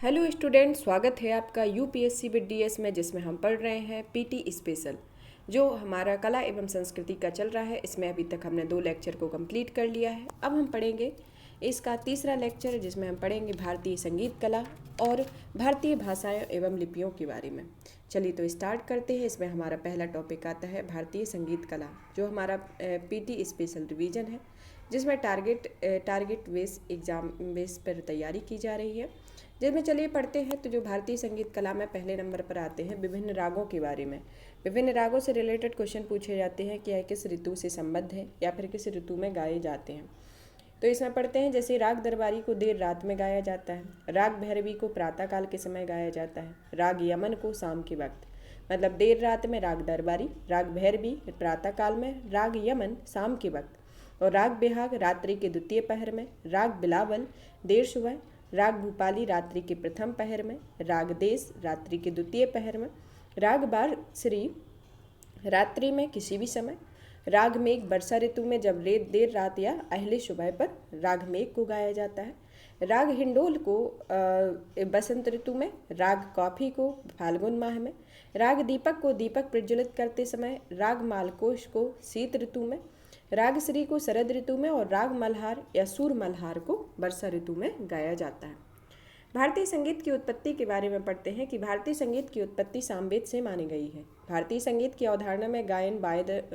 Hello student, स्वागत है आपका यूपीएससी विद डीएस में, जिसमें हम पढ़ रहे हैं पीटी स्पेशल। जो हमारा कला एवं संस्कृति का चल रहा है, इसमें अभी तक हमने 2 लेक्चर को कंप्लीट कर लिया है। अब हम पढ़ेंगे इसका तीसरा लेक्चर, जिसमें हम पढ़ेंगे भारतीय संगीत कला और भारतीय भाषाएं एवं लिपियों के बारे में। चलिए तो स्टार्ट करते हैं। इसमें हमारा पहला टॉपिक आता है भारतीय संगीत कला, जो हमारा पीटी स्पेशल रिवीजन है, जिसमें टारगेट बेस एग्ज़ाम बेस पर तैयारी की जा रही है। जिसमें चलिए पढ़ते हैं। तो जो भारतीय संगीत कला में पहले नंबर पर आते हैं विभिन्न रागों के बारे में। विभिन्न रागों से रिलेटेड क्वेश्चन पूछे जाते हैं कि यह किस ऋतु से संबद्ध है या फिर किस ऋतु में गाए जाते हैं। तो इसमें पढ़ते हैं, जैसे राग दरबारी को देर रात में गाया जाता है, राग भैरवी को प्रातःकाल के समय गाया जाता है, राग यमन को शाम के वक्त, मतलब देर रात में राग दरबारी, राग भैरवी प्रातःकाल में, राग यमन शाम के वक्त, और राग बिहाग रात्रि के द्वितीय पहर में, राग बिलावल देर सुबह, राग भूपाली रात्रि के प्रथम पहर में, राग देश रात्रि के द्वितीय पहर में, राग बारश्री रात्रि में किसी भी समय, राग मेघ वर्षा ऋतु में जब देर रात या अहले सुबह पर राग मेघ को गाया जाता है, राग हिंडोल को बसंत ऋतु में, राग कॉफी को फाल्गुन माह में, राग दीपक को दीपक प्रज्वलित करते समय, राग मालकोश को शीत ऋतु में, राग श्री को शरद ऋतु में, और राग मल्हार या सूर मल्हार को वर्षा ऋतु में गाया जाता है। भारतीय संगीत की उत्पत्ति के बारे में पढ़ते हैं कि भारतीय संगीत की उत्पत्ति सामवेद से मानी गई है। भारतीय संगीत की अवधारणा में गायन,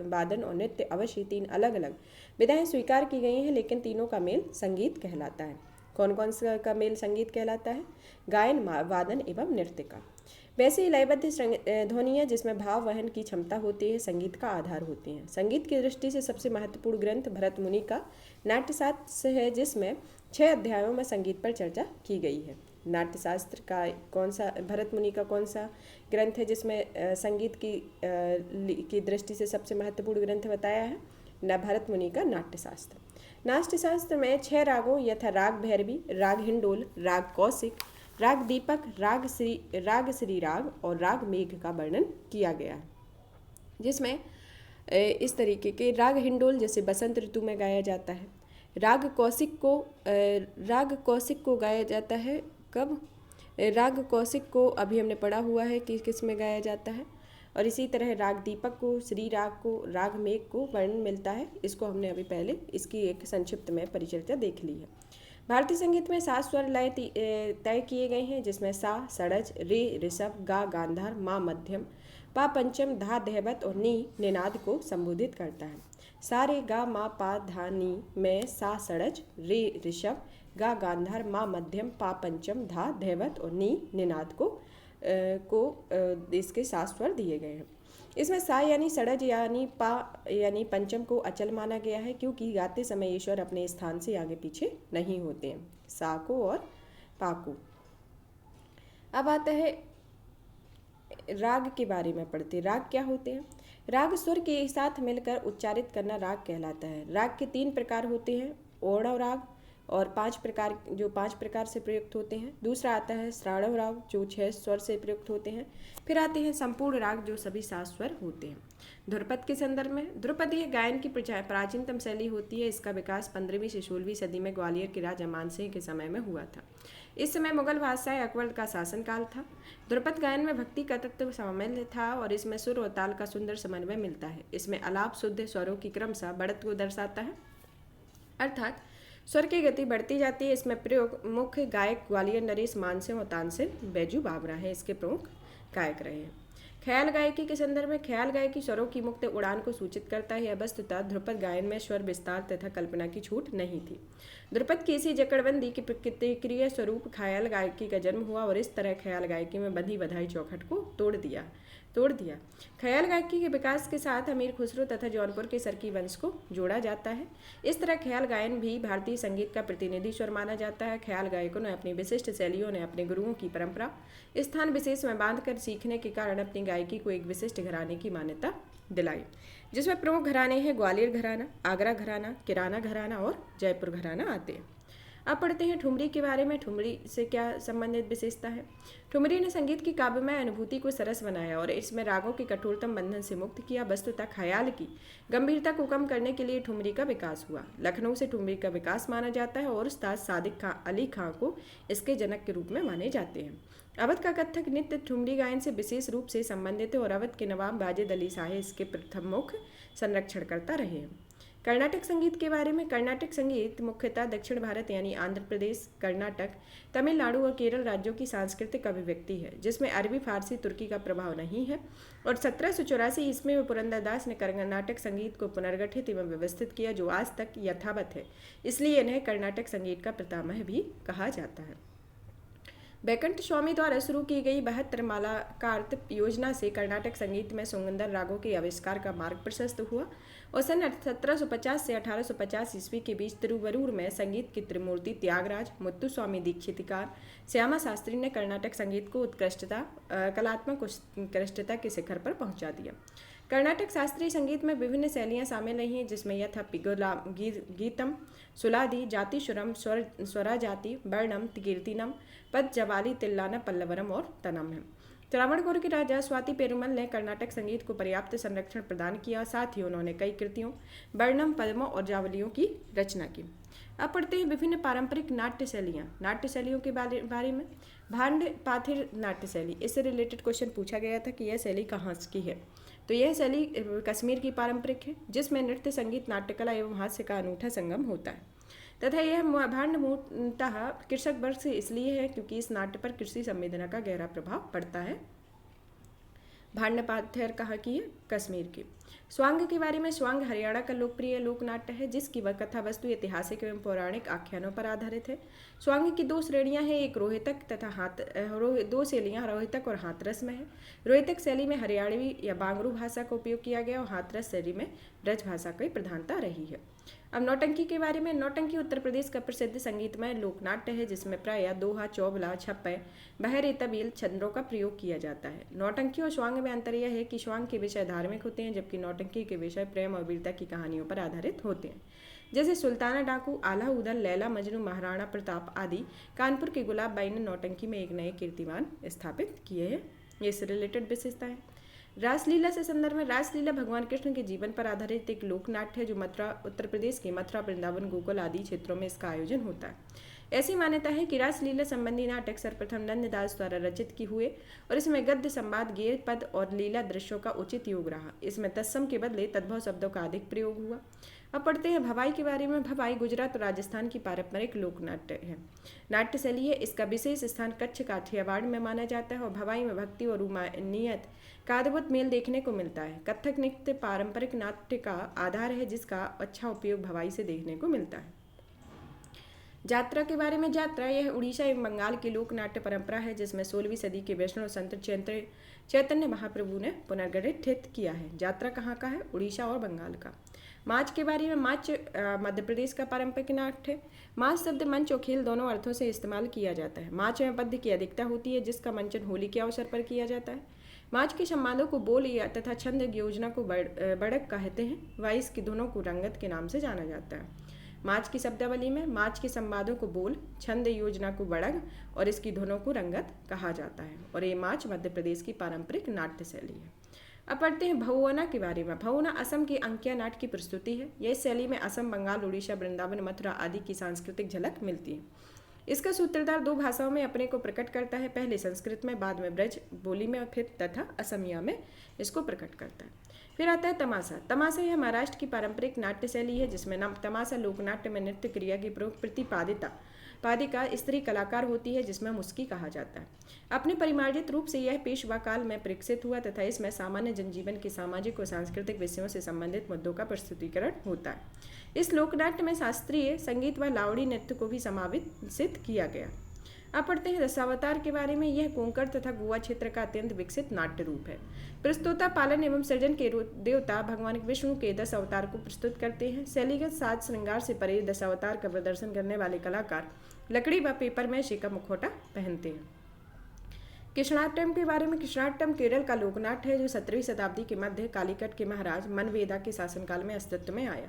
वादन और नृत्य अवश्य 3 अलग अलग विधाएं स्वीकार की गई हैं, लेकिन तीनों का मेल संगीत कहलाता है। कौन कौन सा का मेल संगीत कहलाता है? गायन, वादन एवं नृत्य का। वैसे ही लयबद्ध ध्वनियाँ जिसमें भाव वहन की क्षमता होती है, संगीत का आधार होती हैं। संगीत की दृष्टि से सबसे महत्वपूर्ण ग्रंथ भरत मुनि का नाट्यशास्त्र है, जिसमें 6 अध्यायों में संगीत पर चर्चा की गई है। नाट्यशास्त्र का कौन सा, भरत मुनि का कौन सा ग्रंथ है जिसमें संगीत की दृष्टि से सबसे महत्वपूर्ण ग्रंथ बताया है? भरत मुनि का नाट्यशास्त्र। नाट्यशास्त्र में 6 रागों यथा राग भैरवी, राग हिंडोल, राग कौशिक, राग दीपक, राग श्री राग और राग मेघ का वर्णन किया गया है। जिसमें इस तरीके के राग हिंडोल जैसे बसंत ऋतु में गाया जाता है। राग कौशिक को गाया जाता है कब? राग कौशिक को अभी हमने पढ़ा हुआ है कि किस में गाया जाता है। और इसी तरह राग दीपक को, श्री राग को, राग मेघ को वर्णन मिलता है। इसको हमने अभी पहले इसकी एक संक्षिप्त में परिचर्चा देख ली है। भारतीय संगीत में 7 स्वर लय तय किए गए हैं, जिसमें सा षडज, रे ऋषभ, गा गांधार, मा मध्यम, पा पंचम, धा धैवत और नी निनाद को संबोधित करता है। सा रे गा मा पा धा नी में सा षडज, रे ऋषभ, गा गांधार, मा मध्यम, पा पंचम, धा धैवत और नी निनाद को इसके 7 स्वर दिए गए हैं। इसमें सा यानी षडज यानी पा यानी पंचम को अचल माना गया है, क्योंकि गाते समय ईश्वर अपने स्थान से आगे पीछे नहीं होते हैं। सा को और पा को। अब आता है राग के बारे में पढ़ते। राग क्या होते हैं? राग स्वर के साथ मिलकर उच्चारित करना राग कहलाता है। राग के 3 प्रकार होते हैं, ओणव राग और 5 प्रकार से प्रयुक्त होते हैं। दूसरा आता है श्रावण राग, जो 6 स्वर से प्रयुक्त होते हैं। फिर आते हैं संपूर्ण राग, जो सभी 7 स्वर होते हैं। ध्रुपद के संदर्भ में, ध्रुपदीय गायन की प्राचीनतम शैली होती है। इसका विकास 15वीं से 16वीं सदी में ग्वालियर के राजा मान सिंह के समय में हुआ था। इस समय मुगल बादशाह अकबर का शासनकाल था। ध्रुपद गायन में भक्ति का तत्व शामिल था और इसमें सुर और ताल का सुंदर समन्वय मिलता है। इसमें आलाप शुद्ध स्वरों की क्रमशः बढ़त को दर्शाता है, अर्थात स्वर की गति बढ़ती जाती है। इसमें प्रयोग मुख्य गायक ग्वालियर नरेश मानसिंह और तानसेन बैजू बावरा हैं, इसके प्रमुख गायक रहे हैं। ख्याल गायकी के संदर्भ में, ख्याल गायकी स्वरों की मुक्त उड़ान को सूचित करता है। वस्तुतः ध्रुपद गायन में स्वर विस्तार तथा कल्पना की छूट नहीं थी। ध्रुपद की इसी जकड़बंदी की प्रतिक्रिया स्वरूप ख्याल गायकी का जन्म हुआ और इस तरह ख्याल गायकी में बंधी बधाई चौखट को तोड़ दिया। ख्याल गायकी के विकास के साथ अमीर खुसरो तथा जौनपुर के सरकी वंश को जोड़ा जाता है। इस तरह ख्याल गायन भी भारतीय संगीत का प्रतिनिधि स्वर माना जाता है। ख्याल गायकों ने अपनी विशिष्ट शैलियों ने अपने गुरुओं की परंपरा स्थान विशेष में बांधकर सीखने के कारण अपनी गायकी को एक विशिष्ट घराने की मान्यता दिलाई, जिसमें प्रमुख घराने हैं ग्वालियर घराना, आगरा घराना, किराना घराना और जयपुर घराना आते हैं। अब पढ़ते हैं ठुमरी के बारे में। ठुमरी से क्या संबंधित विशेषता है? ठुमरी ने संगीत की काव्यमय अनुभूति को सरस बनाया और इसमें रागों के कठोरतम बंधन से मुक्त किया। वस्तुतः ख्याल की गंभीरता को कम करने के लिए ठुमरी का विकास हुआ। लखनऊ से ठुमरी का विकास माना जाता है और उस्ताद सादिक खां अली खां को इसके जनक के रूप में माने जाते हैं। अवध का कथक नृत्य ठुमरी गायन से विशेष रूप से संबंधित है और अवध के नवाब वाजिद अली शाह इसके प्रथम मुख्य संरक्षणकर्ता रहे हैं। कर्नाटक संगीत के बारे में। कर्नाटक संगीत मुख्यतः दक्षिण भारत यानी आंध्र प्रदेश, कर्नाटक, तमिलनाडु और केरल राज्यों की सांस्कृतिक अभिव्यक्ति है, जिसमें अरबी, फारसी, तुर्की का प्रभाव नहीं है। और 1784 ईस्वी में पुरंदरदास ने कर्नाटक संगीत को पुनर्गठित एवं व्यवस्थित किया, जो आज तक यथावत है। इसलिए इन्हें कर्नाटक संगीत का पितामह भी कहा जाता है। बैकुंठ स्वामी द्वारा शुरू की गई 72 मालाकार योजना से कर्नाटक संगीत में सुंदर रागों के आविष्कार का मार्ग प्रशस्त हुआ और सन 1750 से 1850 ईस्वी के बीच तिरुवरूर में संगीत की त्रिमूर्ति त्यागराज, मुत्तुस्वामी दीक्षितिकार, श्यामा शास्त्री ने कर्नाटक संगीत को कलात्मक उत्कृष्टता के शिखर पर पहुंचा दिया। कर्नाटक शास्त्रीय संगीत में विभिन्न शैलियाँ शामिल रही हैं, जिसमें यथा पिगोला, गीतम, सुलादी, जातिशुरम, स्वराजाति, वर्णम, कीर्तिनम, पद, जवाली, तिल्लाना, पल्लवरम और तनम है। त्रावणकोर के राजा स्वाति पेरुमल ने कर्नाटक संगीत को पर्याप्त संरक्षण प्रदान किया। साथ ही उन्होंने कई कृतियों, वर्णम, पद्मों और जावलियों की रचना की। अब पढ़ते हैं विभिन्न पारंपरिक नाट्य शैलियाँ। नाट्य शैलियों के बारे में। भांड पाथिर नाट्य शैली, इससे रिलेटेड क्वेश्चन पूछा गया था कि यह शैली कहाँ की है। तो यह शैली कश्मीर की पारंपरिक है, जिसमें नृत्य, संगीत, नाट्यकला एवं हास्य का अनूठा संगम होता है तथा यह भांड मूलतः कृषक वर्ग से इसलिए है क्योंकि इस नाट्य पर कृषि संवेदना का गहरा प्रभाव पड़ता है। भांड पाथिर कहाँ की है? कश्मीर की। स्वांग के बारे में। स्वांग हरियाणा का लोकप्रिय लोक नाट्य है, जिसकी वह कथा वस्तु ऐतिहासिक एवं पौराणिक आख्यानों पर आधारित है। स्वांग की दो श्रेणियां हैं, एक रोहितक तथा दो शैलियां रोहितक और हाथरस में है। रोहितक शैली में हरियाणवी या बांगरू भाषा का उपयोग किया गया और हाथरस शैली में ब्रज भाषा की प्रधानता रही है। अब नौटंकी के बारे में। नौटंकी उत्तर प्रदेश का प्रसिद्ध संगीतमय लोकनाट्य है, जिसमें प्रायः दोहा, चौबला, छप्पय, बहरे, तबील छंदों का प्रयोग किया जाता है। नौटंकी और स्वांग में अंतर यह है कि स्वांग के विषय धार्मिक होते हैं, जबकि नौटंकी के विषय प्रेम और वीरता की कहानियों पर आधारित होते हैं, जैसे सुल्ताना डाकू, आला उदल, लैला मजनू, महाराणा प्रताप आदि। कानपुर के गुलाब बाई ने नौटंकी में एक नए कीर्तिमान स्थापित किए हैं। ये इससे रिलेटेड विशेषता है। रासलीला से संदर्भ में। रासलीला भगवान कृष्ण के जीवन पर आधारित एक लोक नाट्य है, जो उत्तर प्रदेश के मथुरा, वृंदावन, गोकुल आदि क्षेत्रों में इसका आयोजन होता है। ऐसी मान्यता है कि रासलीला संबंधी नाटक सर्वप्रथम नंददास द्वारा रचित की हुए और इसमें गद्य, संवाद, गेय, पद और लीला दृश्यों का उचित योग रहा। इसमें तत्सम के बदले तद्भव शब्दों का अधिक प्रयोग हुआ। अब पढ़ते हैं भवाई के बारे में। भवाई गुजरात और राजस्थान की पारंपरिक लोक नाट्य है, नाट्य शैली है। इसका विशेष स्थान कच्छ काठियावाड़ में माना जाता है और भवाई में भक्ति और रूमानियत का अद्भुत मेल देखने को मिलता है। कथक नृत्य पारंपरिक नाट्य का आधार है, जिसका अच्छा उपयोग भवाई से देखने को मिलता है। यात्रा के बारे में। यात्रा यह उड़ीसा एवं बंगाल की लोक नाट्य परंपरा है, जिसमें 16वीं सदी के वैष्णव संत चैतन्य महाप्रभु ने पुनर्गठित किया है। यात्रा कहाँ का है? उड़ीसा और बंगाल का। माच के बारे में। माच मध्य प्रदेश का पारंपरिक नाट्य है। माच शब्द मंच और खेल दोनों अर्थों से इस्तेमाल किया जाता है। माच में पद्य की अधिकता होती है, जिसका मंचन होली के अवसर पर किया जाता है। माच के संवादों को बोल या तथा छंद योजना को बड़क कहते हैं। व इसकी धुनों को रंगत के नाम से जाना जाता है। माच की शब्दावली में माच के संवादों को बोल, छंद योजना को बड़ग और इसकी धुनों को रंगत कहा जाता है और ये माच मध्य प्रदेश की पारंपरिक नाट्य शैली है। अब पढ़ते हैं भवोना के बारे में। भवोना असम की अंकिया नाट्य की प्रस्तुति है। यह शैली में असम, बंगाल, उड़ीसा, वृंदावन, मथुरा आदि की सांस्कृतिक झलक मिलती है। इसका सूत्रधार दो भाषाओं में अपने को प्रकट करता है, पहले संस्कृत में, बाद में ब्रज बोली में, फिर तथा असमिया में इसको प्रकट करता है। फिर आता है तमाशा। तमाशा यह महाराष्ट्र की पारंपरिक नाट्य शैली है, जिसमें तमाशा लोकनाट्य में नृत्य क्रिया की पादिका स्त्री कलाकार होती है, जिसमें मुस्की कहा जाता है। अपने परिमार्जित रूप से यह पेशवा काल में विकसित हुआ तथा इसमें सामान्य जनजीवन के सामाजिक और सांस्कृतिक विषयों से संबंधित मुद्दों का प्रस्तुतिकरण होता है। इस लोकनाट्य में शास्त्रीय संगीत व लावड़ी नृत्य को भी समावेशित किया गया। अब पढ़ते हैं दशावतार के बारे में। यह कोंकण तथा गोवा क्षेत्र का अत्यंत विकसित नाट्य रूप है। प्रस्तुता पालन एवं सृजन के देवता भगवान विष्णु के 10 अवतार को प्रस्तुत करते हैं। शैलीगत साज श्रृंगार से परे दशावतार का प्रदर्शन करने वाले कलाकार लकड़ी व पेपर में का मुखौटा पहनते हैं। कृष्णाटम के बारे में, कृष्णाटम केरल का लोकनाट्य है जो 17वीं शताब्दी के मध्य कालीकट के महाराज मनवेदा के शासनकाल में अस्तित्व में आया।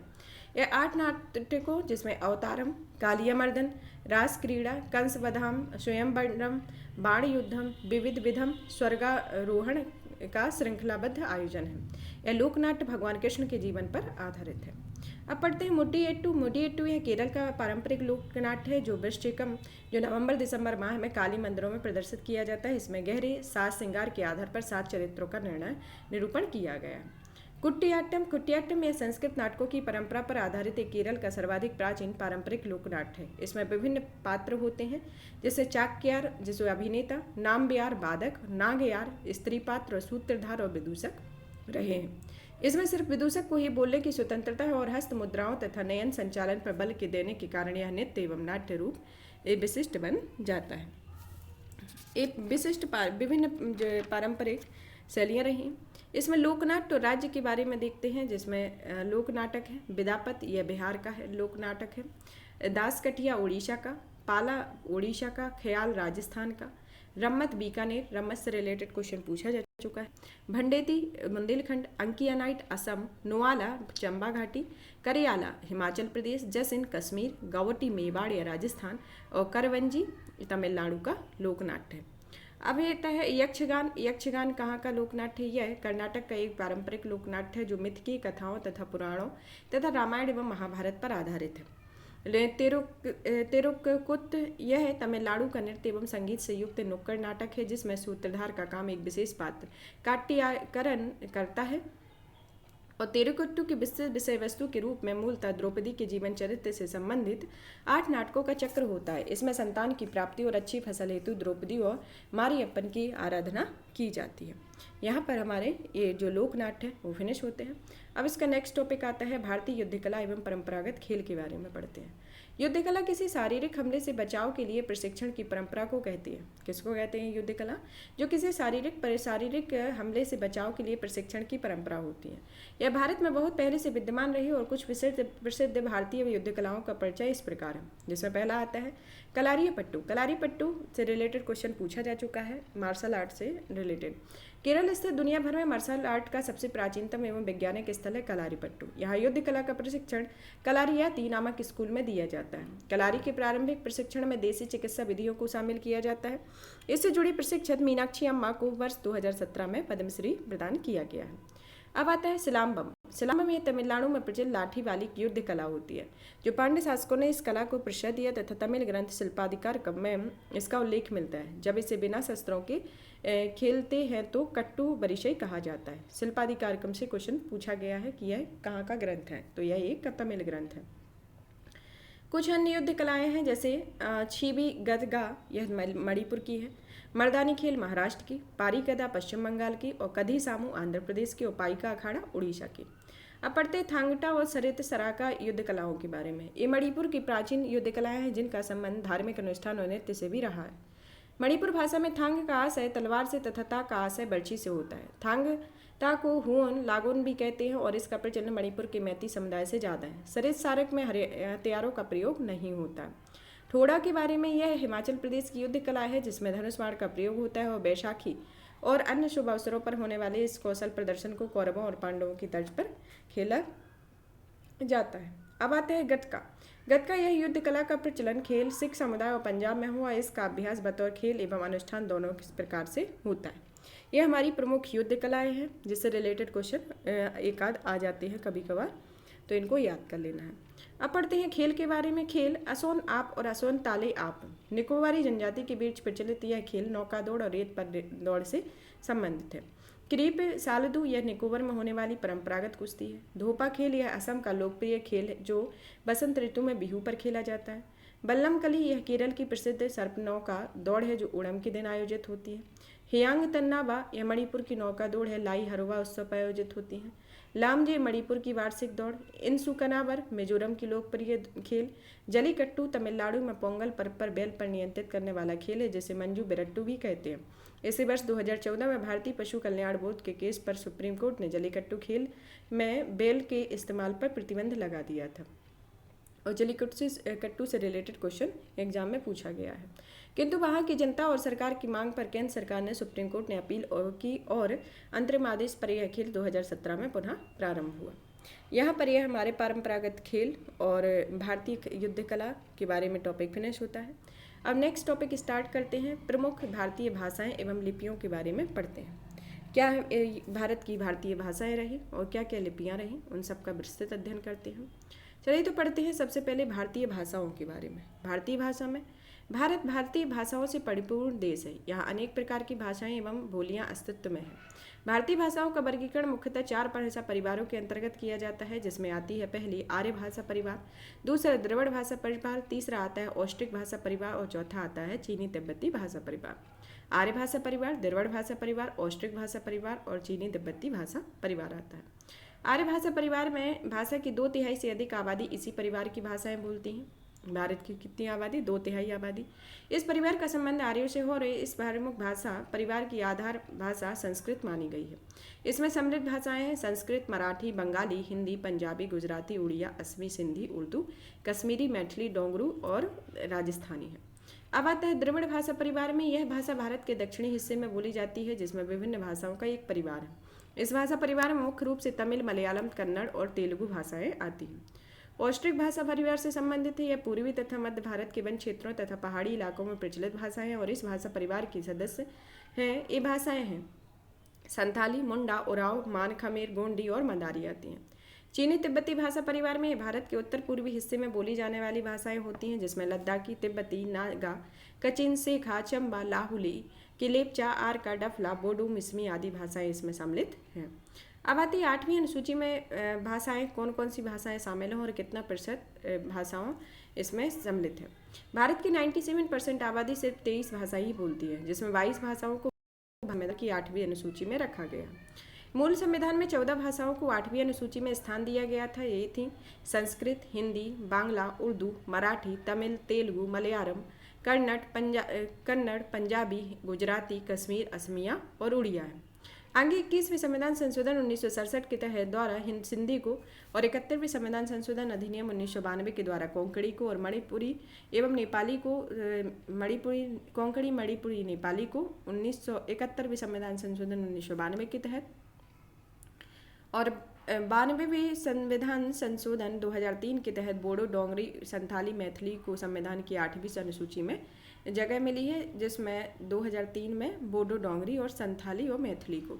यह 8 नाटकों जिसमें अवतारम, कालियामर्दन, रास क्रीड़ा, कंसवधाम, स्वयंवरम, बाण युद्धम, विविध विधम, स्वर्गारोहण का श्रृंखलाबद्ध आयोजन है। यह लोकनाट्य भगवान कृष्ण के जीवन पर आधारित है। अब पढ़ते हैं मुडियेट्टू। मुडियेट्टू यह केरल का पारंपरिक लोकनाट्य है जो वृश्चिकम, जो नवंबर दिसंबर माह में काली मंदिरों में प्रदर्शित किया जाता है। इसमें गहरे साज श्रृंगार के आधार पर 7 चरित्रों का निरूपण किया गया है। कुटियाट्टम। कुटियाट्टम यह संस्कृत नाटकों की परंपरा पर आधारित एक केरल का सर्वाधिक प्राचीन पारंपरिक लोकनाट्य है। इसमें विभिन्न पात्र होते हैं जैसे चाक्यार जिसे अभिनेता, नामबियार वादक, नागयार स्त्री पात्र, सूत्रधार और विदूषक रहे हैं। इसमें सिर्फ विदूषक को ही बोलने की स्वतंत्रता है और हस्त मुद्राओं तथा नयन संचालन पर बल के देने के कारण यह नृत्य एवं नाट्य रूप एक विशिष्ट बन जाता है। एक विशिष्ट विभिन्न पारंपरिक शैलियाँ रही। इसमें लोकनाट्य और राज्य के बारे में देखते हैं जिसमें लोक नाटक है विदापत, यह बिहार का है लोक नाटक है। दासकटिया उड़ीसा का, पाला उड़ीसा का, ख्याल राजस्थान का, रम्मत बीकानेर, रम्मत से रिलेटेड क्वेश्चन पूछा जा चुका है। भंडेती बुंदेलखंड, अंकियानाइट असम, नोआला चंबा घाटी, करियाला हिमाचल प्रदेश, जसिन कश्मीर, गावटी मेवाड़ या राजस्थान और करवंजी तमिलनाडु का लोकनाट्य है। अब ये है यक्षगान। यक्षगान कहाँ का लोकनाट्य है? यह कर्नाटक का एक पारंपरिक लोकनाट्य है जो मिथकीय कथाओं तथा पुराणों तथा रामायण एवं महाभारत पर आधारित है। तेरुक्कुत यह तमिलनाडु का नृत्य एवं संगीत से युक्त नुक्कड़ नाटक है जिसमें सूत्रधार का काम एक विशेष पात्र काट्याकरण करता है और तेरुकुट्टू की विस्तृत विषय वस्तु के रूप में मूलतः द्रौपदी के जीवन चरित्र से संबंधित 8 नाटकों का चक्र होता है। इसमें संतान की प्राप्ति और अच्छी फसल हेतु द्रौपदी और मारियप्पन की आराधना की जाती है। यहाँ पर हमारे ये जो लोकनाट्य है वो फिनिश होते हैं। अब इसका नेक्स्ट टॉपिक आता है भारतीय युद्ध कला एवं परंपरागत खेल के बारे में पढ़ते हैं। युद्ध कला किसी शारीरिक हमले से बचाव के लिए प्रशिक्षण की परंपरा को कहती है। किसको कहते हैं युद्ध कला? जो किसी शारीरिक हमले से बचाव के लिए प्रशिक्षण की परंपरा होती है। यह भारत में बहुत पहले से विद्यमान रही और कुछ प्रसिद्ध भारतीय युद्ध कलाओं का परिचय इस प्रकार है, जिसमें पहला आता है कलारीपट्टू। कलारीपट्टू से रिलेटेड क्वेश्चन पूछा जा चुका है, मार्शल आर्ट से रिलेटेड। केरल स्थित दुनिया भर में मार्शल आर्ट का सबसे प्राचीनतम एवं वैज्ञानिक स्थल है कलारीपट्टू। यहाँ युद्ध कला का प्रशिक्षण कलारियाती नामक स्कूल में दिया जाता है। कलारी के प्रारंभिक प्रशिक्षण में देसी चिकित्सा विधियों को शामिल किया जाता है। इससे जुड़ी प्रशिक्षक मीनाक्षी अम्मा को वर्ष 2017 में पद्मश्री प्रदान किया गया है। अब आता है सिलाम्बम। सिलाम्बम ये तमिलनाडु में प्रचलित लाठी वाली युद्ध कला होती है। जो पांड्य शासकों ने इस कला को प्रश्रय दिया तथा तमिल ग्रंथ शिल्पाधिकार में इसका उल्लेख मिलता है। जब इसे बिना शस्त्रों के खेलते हैं तो कट्टू बरिशई कहा जाता है। शिल्पाधिकारकम से क्वेश्चन पूछा गया है कि यह कहाँ का ग्रंथ है, तो यह एक तमिल ग्रंथ है। कुछ अन्य युद्ध कलाएं हैं जैसे छिबी गदगा, यह मणिपुर की है। मर्दानी खेल महाराष्ट्र की, पारी गदा पश्चिम बंगाल की और कधी सामू आंध्र प्रदेश की और पाइका अखाड़ा उड़ीसा की। अब पढ़ते थांगटा और सरित सराका युद्ध कलाओं के बारे में। ये मणिपुर की प्राचीन युद्ध कलाएं हैं जिनका संबंध धार्मिक अनुष्ठान और नृत्य से भी रहा है। मणिपुर भाषा में थांग का आशय तलवार से तथा ता का आशय बर्छी से होता है। थांग ता को हुन लागोन भी कहते हैं और इसका प्रचलन मणिपुर के मैती समुदाय से ज़्यादा है। सरित सारक में हथियारों का प्रयोग नहीं होता। ठोड़ा के बारे में, यह हिमाचल प्रदेश की युद्ध कला है जिसमें धनुष बाण का प्रयोग होता है और बैसाखी और अन्य शुभ अवसरों पर होने वाले इस कौशल प्रदर्शन को कौरवों और पांडवों की तर्ज पर खेला जाता है। अब आते हैं गतका। गतका यह युद्ध कला का प्रचलन खेल सिख समुदाय और पंजाब में हुआ। इसका अभ्यास बतौर खेल एवं अनुष्ठान दोनों किस प्रकार से होता है। यह हमारी प्रमुख युद्ध कलाएं हैं जिससे रिलेटेड क्वेश्चन एक आध आ जाते हैं कभी कभार, तो इनको याद कर लेना है। अब पढ़ते हैं खेल के बारे में। खेल असोन आप और असोन ताले आप निकोबारी जनजाति के बीच प्रचलित यह खेल नौका दौड़ और रेत पर दौड़ से संबंधित है। क्रीप सालदू यह निकोबर में होने वाली परंपरागत कुश्ती है। धोपा खेल यह असम का लोकप्रिय खेल है जो बसंत ऋतु में बिहू पर खेला जाता है। बल्लम कली यह केरल की प्रसिद्ध सर्प नौका दौड़ है जो ओणम के दिन आयोजित होती है। हियांग तन्नाबा यह मणिपुर की नौका दौड़ है, लाई हरोवा उत्सव पर आयोजित होती है। लामजे मणिपुर की वार्षिक दौड़। इनसुकनावर मिजोरम की लोकप्रिय खेल। जलीकट्टू तमिलनाडु में पोंगल पर्व पर बैल पर नियंत्रित करने वाला खेल है जिसे मंजू बिरट्टू भी कहते हैं। इसी वर्ष 2014 में भारतीय पशु कल्याण बोर्ड के केस पर सुप्रीम कोर्ट ने जलीकट्टू खेल में बैल के इस्तेमाल पर प्रतिबंध लगा दिया था और जलीकट्टू से रिलेटेड क्वेश्चन एग्जाम में पूछा गया है। किंतु वहां की जनता और सरकार की मांग पर केंद्र सरकार ने सुप्रीम कोर्ट ने अपील की और अंतरिम आदेश पर यह खेल 2017 में पुनः प्रारंभ हुआ। यहाँ पर यह हमारे परंपरागत खेल और भारतीय युद्ध कला के बारे में टॉपिक फिनिश होता है। अब नेक्स्ट टॉपिक स्टार्ट करते हैं। प्रमुख भारतीय भाषाएं एवं लिपियों के बारे में पढ़ते हैं। क्या भारत की भारतीय भाषाएं रही और क्या क्या लिपियां रही, उन सब का विस्तृत अध्ययन करते हैं। चलिए तो पढ़ते हैं सबसे पहले भारतीय भाषाओं के बारे में। भारतीय भाषा में भारत भारतीय भाषाओं से परिपूर्ण देश है। यहाँ अनेक प्रकार की भाषाएं एवं बोलियां अस्तित्व में हैं। भारतीय भाषाओं का वर्गीकरण मुख्यतः 4 भाषा परिवारों के अंतर्गत किया जाता है, जिसमें आती है पहली आर्य भाषा परिवार, दूसरा द्रविड़ भाषा परिवार, तीसरा आता है ऑस्ट्रिक भाषा परिवार और चौथा आता है चीनी तिब्बती भाषा परिवार। आर्य भाषा परिवार, द्रविड़ भाषा परिवार, ऑस्ट्रिक भाषा परिवार और चीनी तिब्बती भाषा परिवार आता है। आर्य भाषा परिवार में भाषा की 2/3 से अधिक आबादी इसी परिवार की भाषाएं बोलती हैं। भारत की कितनी आबादी? 2/3 आबादी। इस परिवार का संबंध आर्यों से हो रहे इस प्रमुख भाषा परिवार की आधार भाषा संस्कृत मानी गई है। इसमें समृद्ध भाषाएं हैं संस्कृत, मराठी, बंगाली, हिंदी, पंजाबी, गुजराती, उड़िया, असमी, सिंधी, उर्दू, कश्मीरी, मैथिली, डोंगरू और राजस्थानी है। अब आता है द्रविड़ भाषा परिवार में। यह भाषा भारत के दक्षिणी हिस्से में बोली जाती है, जिसमें विभिन्न भाषाओं का एक परिवार है। इस भाषा परिवार में मुख्य रूप से तमिल, मलयालम, कन्नड़ और तेलुगु भाषाएं आती हैं। ऑस्ट्रिक भाषा परिवार से संबंधित है। यह पूर्वी तथा मध्य भारत के वन क्षेत्रों तथा पहाड़ी इलाकों में प्रचलित भाषाएं हैं और इस भाषा परिवार की सदस्य हैं। ये भाषाएं हैं संथाली, मुंडा, उराव, मान, खमेर, गोंडी और मंदारी आती हैं। चीनी तिब्बती भाषा परिवार में भारत के उत्तर पूर्वी हिस्से में बोली जाने वाली भाषाएं होती हैं, जिसमें लद्दाखी, तिब्बती, नागा, कचिन, सेखा, चंबा, लाहुली, किलेपचा, आरका, डफला, बोडो, मिसमी आदि भाषाएं इसमें सम्मिलित हैं। अब आती है 8वीं अनुसूची में भाषाएं, कौन कौन सी भाषाएं शामिल हैं और कितना प्रतिशत भाषाओं इसमें सम्मिलित है। भारत की 97% आबादी सिर्फ 23 भाषा ही बोलती है, जिसमें 22 भाषाओं को की 8वीं अनुसूची में रखा गया। मूल संविधान में 14 भाषाओं को 8वीं अनुसूची में स्थान दिया गया था। ये थी संस्कृत, हिंदी, बांग्ला, उर्दू, मराठी, तमिल, तेलुगु, मलयालम, कन्नड़, पंजाबी, गुजराती, कश्मीर, असमिया और उड़िया है। आगे 21वें संविधान संशोधन 1967 के तहत द्वारा सिंधी को और 71वें संविधान संशोधन अधिनियम 1992 के द्वारा कोंकणी को और मणिपुरी एवं नेपाली को कोंकणी, मणिपुरी, नेपाली को 1971वें संविधान संशोधन 1992 के तहत और 92वें संविधान संशोधन 2003 के तहत बोडो, डोंगरी, संथाली, मैथिली को संविधान की 8वीं अनुसूची में जगह मिली है, जिसमें 2003 में बोडो, डोंगरी और संथाली और मैथिली को।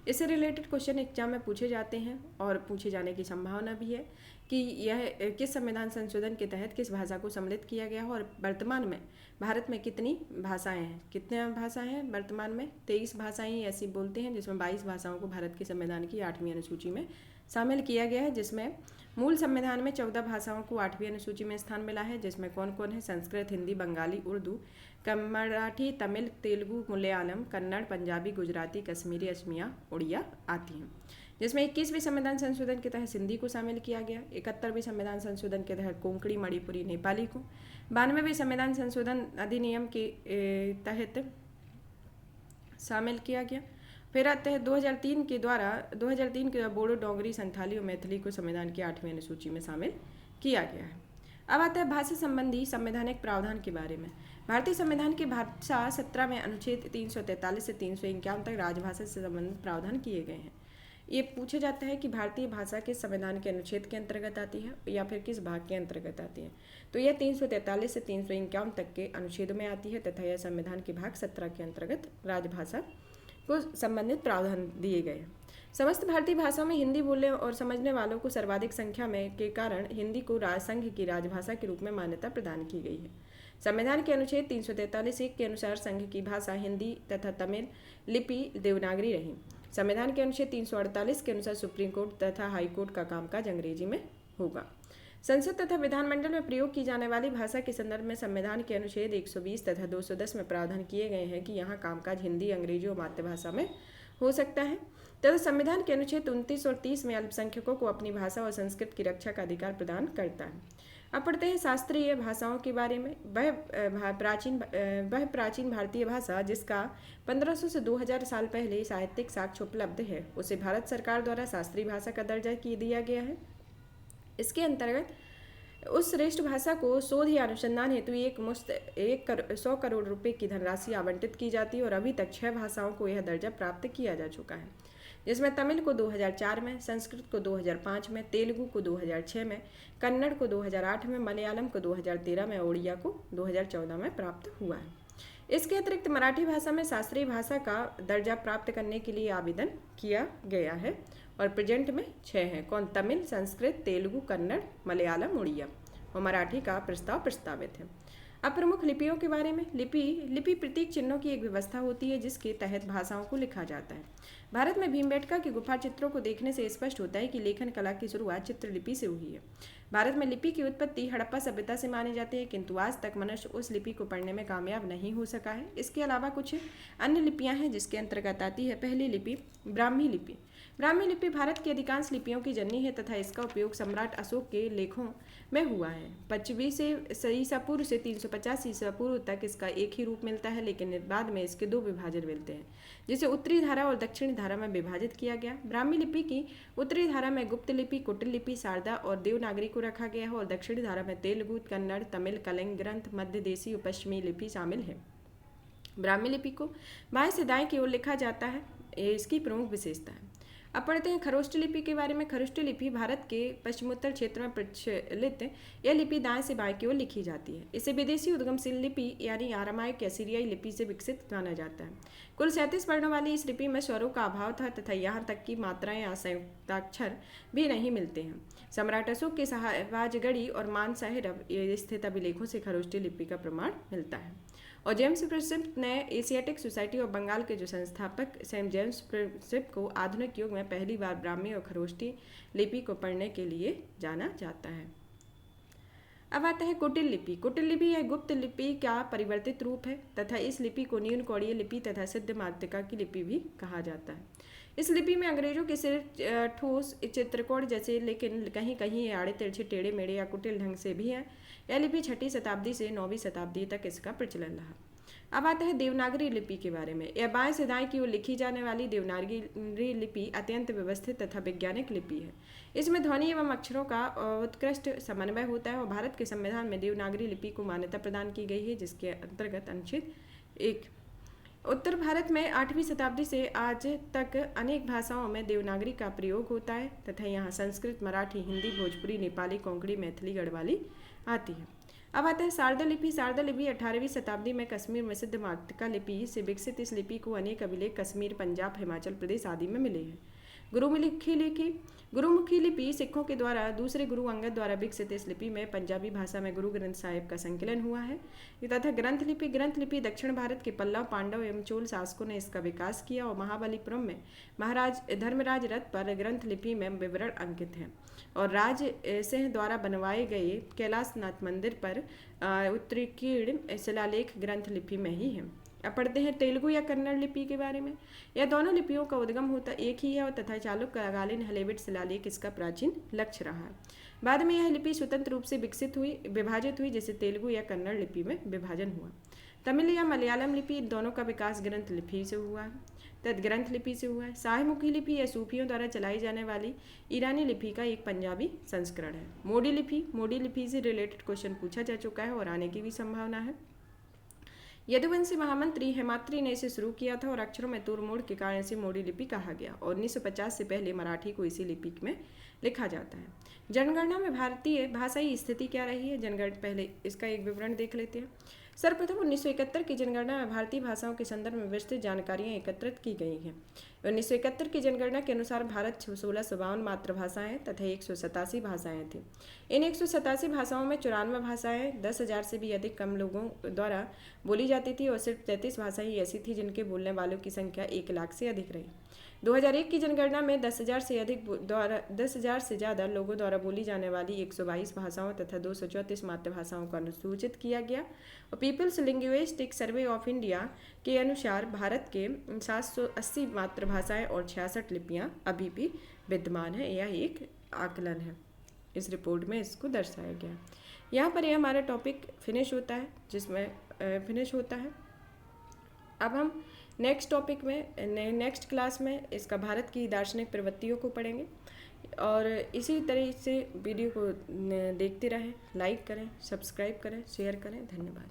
इससे रिलेटेड क्वेश्चन एग्जाम में पूछे जाते हैं और पूछे जाने की संभावना भी है कि यह किस संविधान संशोधन के तहत किस भाषा को सम्मिलित किया गया है और वर्तमान में भारत में कितनी भाषाएं हैं। कितने भाषाएं हैं वर्तमान में? 23 भाषाएं ऐसी बोलते हैं, जिसमें 22 भाषाओं को भारत के संविधान की 8वीं अनुसूची में शामिल किया गया है, जिसमें मूल संविधान में 14 भाषाओं को 8वीं अनुसूची में स्थान मिला है, जिसमें कौन कौन है? संस्कृत, हिंदी, बंगाली, उर्दू, मराठी, तमिल, तेलुगु, मलयालम, कन्नड़, पंजाबी, गुजराती, कश्मीरी, असमिया, उड़िया आती हैं। जिसमें 21वें संविधान संशोधन के तहत सिंधी को शामिल किया गया, 71वें संविधान संशोधन के तहत कोंकणी, मणिपुरी, नेपाली को, 92वें संविधान संशोधन अधिनियम के तहत शामिल किया गया। फिर आते हैं 2003 के द्वारा बोडो, डोंगरी, संथाली और मैथिली को संविधान की 8वीं अनुसूची में शामिल किया गया है। अब आता है भाषा संबंधी संवैधानिक प्रावधान के बारे में। भारतीय संविधान के भाषा 17 में अनुच्छेद 343 से 351 तक राजभाषा से संबंधित प्रावधान किए गए हैं। ये पूछा जाता है कि भारतीय भाषा किस संविधान के अनुच्छेद के अंतर्गत आती है या फिर किस भाग के अंतर्गत आती है। तो यह 343 से 351 तक के अनुच्छेदों में आती है तथा यह संविधान के भाग 17 के अंतर्गत राजभाषा को संबंधित प्रावधान दिए गए हैं। समस्त भारतीय भाषाओं में हिंदी बोलने और समझने वालों को सर्वाधिक संख्या में के कारण हिंदी को संघ की राजभाषा के रूप में मान्यता प्रदान की गई है। संविधान के अनुच्छेद 343(1) के अनुसार संघ की भाषा हिंदी तथा तमिल लिपि देवनागरी रही। संविधान के अनुच्छेद 348 के अनुसार सुप्रीम कोर्ट तथा हाई कोर्ट का कामकाज अंग्रेजी में होगा। संसद तथा विधानमंडल में प्रयोग की जाने वाली भाषा के संदर्भ में संविधान के अनुच्छेद 120 तथा 210 में प्रावधान किए गए हैं कि यहाँ कामकाज हिंदी, अंग्रेजी और मातृभाषा में हो सकता है तथा संविधान के अनुच्छेद 29 और 30 में अल्पसंख्यकों को अपनी भाषा और संस्कृत की रक्षा का अधिकार प्रदान करता है। अब पढ़ते हैं शास्त्रीय भाषाओं के बारे में। वह प्राचीन भारतीय भाषा जिसका 1500 से 2000 साल पहले साहित्यिक साक्ष्य उपलब्ध है, उसे भारत सरकार द्वारा शास्त्रीय भाषा का दर्जा दिया गया है। इसके अंतर्गत उस श्रेष्ठ भाषा को शोध या अनुसंधान हेतु 100 करोड़ रुपए की धनराशि आवंटित की जाती है और अभी तक 6 भाषाओं को यह दर्जा प्राप्त किया जा चुका है, जिसमें तमिल को 2004 में, संस्कृत को 2005 में, तेलुगु को 2006 में, कन्नड़ को 2008 में, मलयालम को 2013 में, ओडिया को 2014 में प्राप्त हुआ है। इसके अतिरिक्त मराठी भाषा में शास्त्रीय भाषा का दर्जा प्राप्त करने के लिए आवेदन किया गया है और प्रेजेंट में 6 हैं। कौन? तमिल, संस्कृत, तेलुगु, कन्नड़, मलयालम, उड़िया और मराठी का प्रस्ताव प्रस्तावित है। अब प्रमुख लिपियों के बारे में। लिपि प्रतीक चिन्हों की एक व्यवस्था होती है जिसके तहत भाषाओं को लिखा जाता है। भारत में भीमबेटका के गुफा चित्रों को देखने से स्पष्ट होता है कि लेखन कला की शुरुआत चित्रलिपि से हुई है। भारत में लिपि की उत्पत्ति हड़प्पा सभ्यता से मानी जाती है, किंतु आज तक मनुष्य उस लिपि को पढ़ने में कामयाब नहीं हो सका है। इसके अलावा कुछ अन्य लिपियां हैं जिसके अंतर्गत आती है। पहली लिपि ब्राह्मी लिपि। ब्राह्मी लिपि भारत की अधिकांश लिपियों की जननी है तथा इसका उपयोग सम्राट अशोक के लेखों में हुआ है। 25 से ईसा पूर्व से 350 ईसा पूर्व तक इसका एक ही रूप मिलता है, लेकिन बाद में इसके 2 विभाजन मिलते हैं, जिसे उत्तरी धारा और दक्षिणी धारा में विभाजित किया गया। ब्राह्मी लिपि की उत्तरी धारा में गुप्त लिपि, कुटिल लिपि, शारदा और देवनागरी को रखा गया है और दक्षिणी धारा में तेलुगु, कन्नड़, तमिल, कलिंग ग्रंथ, मध्य देशी और पश्चिमी लिपि शामिल है। ब्राह्मी लिपि को बाएं से दाएं की ओर लिखा जाता है, इसकी प्रमुख विशेषता है। अब पढ़ते हैं खरोष्ट लिपि के बारे में। खरोष्ट लिपि भारत के पश्चिमोत्तर क्षेत्र में प्रचलित यह लिपि दाएं से बाएं की ओर लिखी जाती है। इसे विदेशी उद्गमशील लिपि यानी आरामाइक या सीरियाई लिपि से विकसित माना जाता है। कुल 37 वर्णों वाली इस लिपि में स्वरों का अभाव था तथा यहाँ तक कि मात्राएं या संयुक्ताक्षर भी नहीं मिलते हैं। सम्राट अशोक के शाहबाजगढ़ी और मान साहिब स्थित अभिलेखों से खरोष्टी लिपि का प्रमाण मिलता है। और जेम्स प्रिंसिप ने एशियाटिक सोसाइटी ऑफ बंगाल के जो संस्थापक सेंट जेम्स प्रिंसिप को आधुनिक युग में पहली बार ब्राह्मी और खरोष्टी लिपि को पढ़ने के लिए जाना जाता है। अब आता है कुटिल लिपि। कुटिल लिपि यह गुप्त लिपि का परिवर्तित रूप है तथा इस लिपि को न्यून कौड़ीय लिपि तथा सिद्ध मातृका की लिपि भी कहा जाता है। इस लिपि में अंग्रेजों के सिर ठोस चित्रकोण जैसे, लेकिन कहीं कहीं आड़े तिरछे टेढ़े मेढ़े या कुटिल ढंग से भी है। यह लिपि 6वीं शताब्दी से 9वीं शताब्दी तक इसका प्रचलन रहा। अब आता है देवनागरी लिपि के बारे में। यह बाएं से दाएं की ओर लिखी जाने वाली देवनागरी लिपि अत्यंत व्यवस्थित तथा वैज्ञानिक लिपि है। इसमें ध्वनि एवं अक्षरों का उत्कृष्ट समन्वय होता है और भारत के संविधान में देवनागरी लिपि को मान्यता प्रदान की गई है, जिसके अंतर्गत अनुच्छेद 1। उत्तर भारत में 8वीं शताब्दी से आज तक अनेक भाषाओं में देवनागरी का प्रयोग होता है तथा यहाँ संस्कृत, मराठी, हिंदी, भोजपुरी, नेपाली, कोंकणी, मैथिली, गढ़वाली आती है। अब आता है शारदा लिपि। शारदा लिपि 18वीं शताब्दी में कश्मीर में सिद्ध मातृका लिपि से विकसित इस लिपि को अनेक अभिलेख कश्मीर, पंजाब, हिमाचल प्रदेश आदि में मिले हैं। गुरुमुखी लिपि सिखों के द्वारा दूसरे गुरु अंगद द्वारा विकसित इस लिपि में पंजाबी भाषा में गुरु ग्रंथ साहिब का संकलन हुआ है। तथा ग्रंथ लिपि दक्षिण भारत के पल्लव, पांडव एवं चोल शासकों ने इसका विकास किया और महाबलीपुरम में महाराज धर्मराज रथ पर ग्रंथ लिपि में विवरण अंकित है और राज सिंह द्वारा बनवाए गए कैलाशनाथ मंदिर पर उत्कीर्ण शिलालेख ग्रंथ लिपि में ही है। अब पढ़ते हैं तेलुगु या कन्नड़ लिपि के बारे में। यह दोनों लिपियों का उद्गम होता एक ही है और तथा चालुक्य कालीन हलेबिड शिलालेख इसका प्राचीन लक्ष्य रहा है। बाद में यह लिपि स्वतंत्र रूप से विभाजित हुई, जिससे तेलुगु या कन्नड़ लिपि में विभाजन हुआ। तमिल या मलयालम लिपि दोनों का विकास ग्रंथ लिपि से हुआ है। शाहमुखी लिपि या सूफियों द्वारा चलाई जाने वाली ईरानी लिपि का एक पंजाबी संस्करण है। मोडी लिपि से रिलेटेड क्वेश्चन पूछा जा चुका है और आने की भी संभावना है। यदुवंशी महामंत्री हेमात्री ने इसे शुरू किया था और अक्षरों में तोड़ मोड़ के कारण इसे मोडी लिपि कहा गया और 1950 से पहले मराठी को इसी लिपि में लिखा जाता है। जनगणना में भारतीय भाषाई स्थिति क्या रही है? जनगणना पहले इसका एक विवरण देख लेते हैं। सर्वप्रथम 1971 की जनगणना में भारतीय भाषाओं के संदर्भ में विस्तृत जानकारियाँ एकत्रित की गई हैं। 1971 की जनगणना के अनुसार भारत 1652 मातृभाषाएं तथा 187 भाषाएं थीं। इन 187 भाषाओं में 94 भाषाएं 10,000 से भी अधिक कम लोगों द्वारा बोली जाती थी और सिर्फ 33 भाषाएं ऐसी थी जिनके बोलने वालों की संख्या 1 लाख से अधिक रही। 2001 की जनगणना में 10,000 से ज़्यादा लोगों द्वारा बोली जाने वाली 122 भाषाओं तथा 234 मातृभाषाओं को अनुसूचित किया गया और people's linguistic survey of India के अनुसार भारत के 780 मातृभाषाएं और 66 लिपियां अभी भी विद्यमान है। यह एक आकलन है, इस रिपोर्ट में इसको दर्शाया गया। यहाँ पर यह हमारा टॉपिक फिनिश होता है। अब हम नेक्स्ट टॉपिक में नेक्स्ट क्लास में इसका भारत की दार्शनिक प्रवृत्तियों को पढ़ेंगे। और इसी तरह से वीडियो को देखते रहें, लाइक करें, सब्सक्राइब करें, शेयर करें। धन्यवाद।